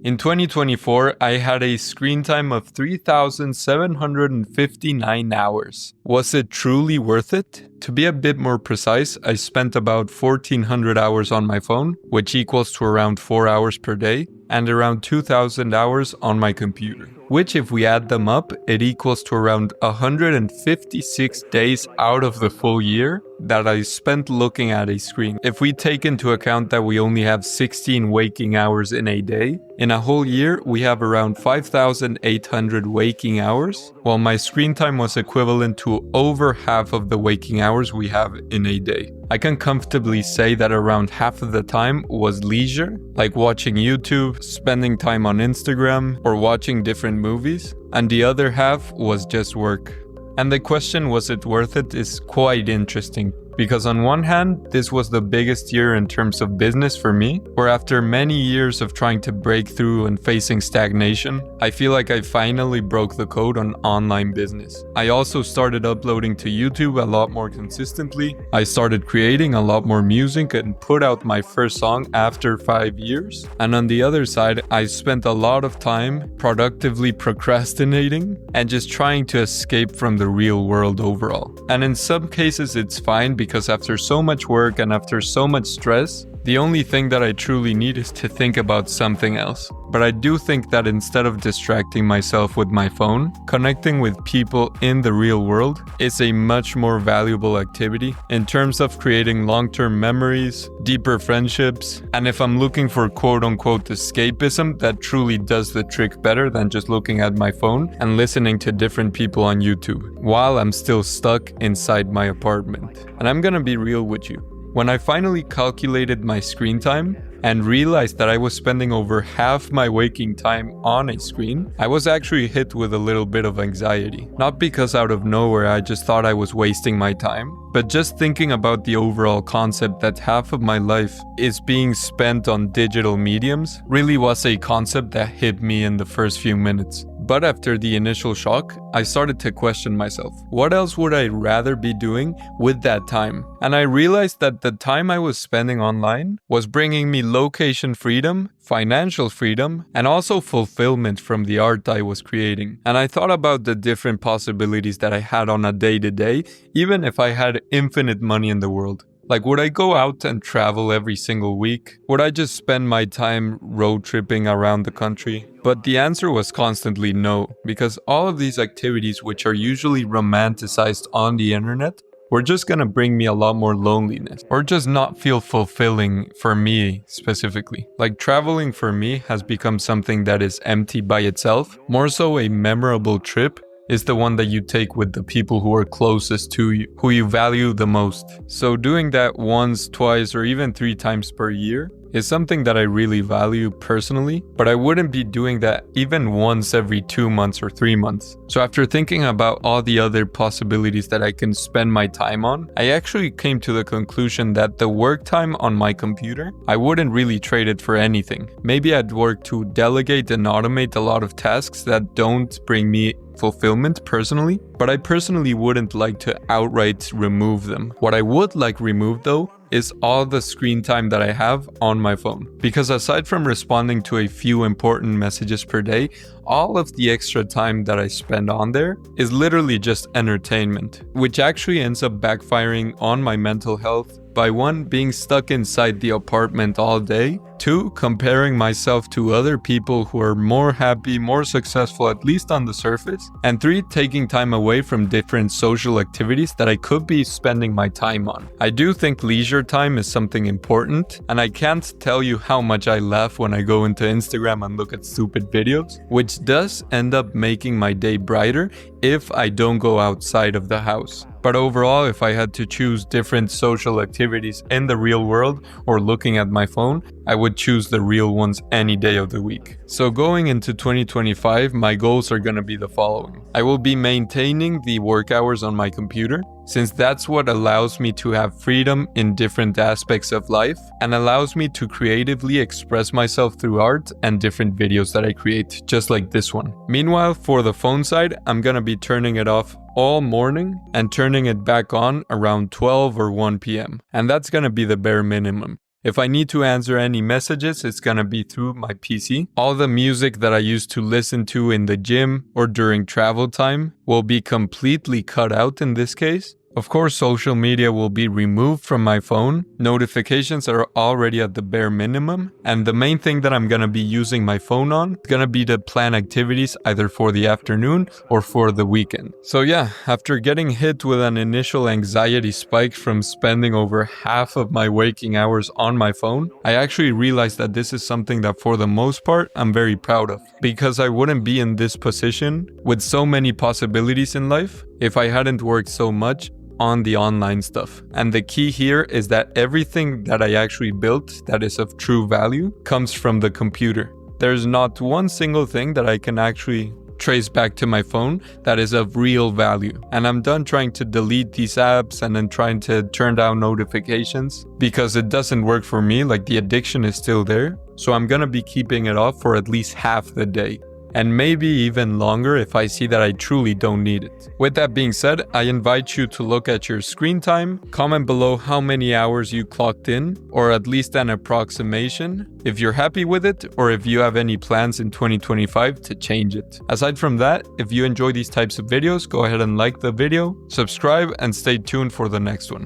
In 2024, I had a screen time of 3,759 hours. Was it truly worth it? To be a bit more precise, I spent about 1,400 hours on my phone, which equals to around 4 hours per day, and around 2,000 hours on my computer, which if we add them up, it equals to around 156 days out of the full year that I spent looking at a screen. If we take into account that we only have 16 waking hours in a day, in a whole year we have around 5,800 waking hours, while my screen time was equivalent to over half of the waking hours we have in a day. I can comfortably say that around half of the time was leisure, like watching YouTube, spending time on Instagram, or watching different movies, and the other half was just work. And the question, was it worth it, is quite interesting. Because on one hand, this was the biggest year in terms of business for me, where after many years of trying to break through and facing stagnation, I feel like I finally broke the code on online business. I also started uploading to YouTube a lot more consistently. I started creating a lot more music and put out my first song after 5 years. And on the other side, I spent a lot of time productively procrastinating and just trying to escape from the real world overall. And in some cases, it's fine because after so much work and after so much stress, the only thing that I truly need is to think about something else. But I do think that instead of distracting myself with my phone, connecting with people in the real world is a much more valuable activity in terms of creating long-term memories, deeper friendships, and if I'm looking for quote-unquote escapism, that truly does the trick better than just looking at my phone and listening to different people on YouTube while I'm still stuck inside my apartment. And I'm gonna be real with you. When I finally calculated my screen time and realized that I was spending over half my waking time on a screen, I was actually hit with a little bit of anxiety. Not because out of nowhere I just thought I was wasting my time, but just thinking about the overall concept that half of my life is being spent on digital mediums really was a concept that hit me in the first few minutes. But after the initial shock, I started to question myself. What else would I rather be doing with that time? And I realized that the time I was spending online was bringing me location freedom, financial freedom, and also fulfillment from the art I was creating. And I thought about the different possibilities that I had on a day-to-day, even if I had infinite money in the world. Like, would I go out and travel every single week? Would I just spend my time road tripping around the country? But the answer was constantly no, because all of these activities, which are usually romanticized on the internet, were just gonna bring me a lot more loneliness, or just not feel fulfilling for me specifically. Like, traveling for me has become something that is empty by itself. More so, a memorable trip is the one that you take with the people who are closest to you, who you value the most. So doing that once, twice, or even 3 times per year is something that I really value personally, but I wouldn't be doing that even once every 2 months or 3 months. So after thinking about all the other possibilities that I can spend my time on, I actually came to the conclusion that the work time on my computer, I wouldn't really trade it for anything. Maybe I'd work to delegate and automate a lot of tasks that don't bring me fulfillment personally, but I personally wouldn't like to outright remove them. What I would like removed though is all the screen time that I have on my phone. Because aside from responding to a few important messages per day, all of the extra time that I spend on there is literally just entertainment, which actually ends up backfiring on my mental health by 1, being stuck inside the apartment all day, 2, comparing myself to other people who are more happy, more successful, at least on the surface, and 3, taking time away from different social activities that I could be spending my time on. I do think leisure time is something important, and I can't tell you how much I laugh when I go into Instagram and look at stupid videos, which does end up making my day brighter if I don't go outside of the house. But overall, if I had to choose different social activities in the real world or looking at my phone, I would choose the real ones any day of the week. So going into 2025, my goals are gonna be the following. I will be maintaining the work hours on my computer, since that's what allows me to have freedom in different aspects of life and allows me to creatively express myself through art and different videos that I create, just like this one. Meanwhile, for the phone side, I'm gonna be turning it off all morning and turning it back on around 12 or 1 p.m. And that's gonna be the bare minimum. If I need to answer any messages, it's gonna be through my PC. All the music that I used to listen to in the gym or during travel time will be completely cut out in this case. Of course, social media will be removed from my phone. Notifications are already at the bare minimum. And the main thing that I'm gonna be using my phone on is gonna be to plan activities either for the afternoon or for the weekend. So yeah, after getting hit with an initial anxiety spike from spending over half of my waking hours on my phone, I actually realized that this is something that for the most part, I'm very proud of. Because I wouldn't be in this position with so many possibilities in life if I hadn't worked so much on the online stuff. And the key here is that everything that I actually built that is of true value comes from the computer. There's not one single thing that I can actually trace back to my phone that is of real value. And I'm done trying to delete these apps and then trying to turn down notifications because it doesn't work for me. Like, the addiction is still there. So I'm gonna be keeping it off for at least half the day. And maybe even longer if I see that I truly don't need it. With that being said, I invite you to look at your screen time, comment below how many hours you clocked in, or at least an approximation, if you're happy with it, or if you have any plans in 2025 to change it. Aside from that, if you enjoy these types of videos, go ahead and like the video, subscribe, and stay tuned for the next one.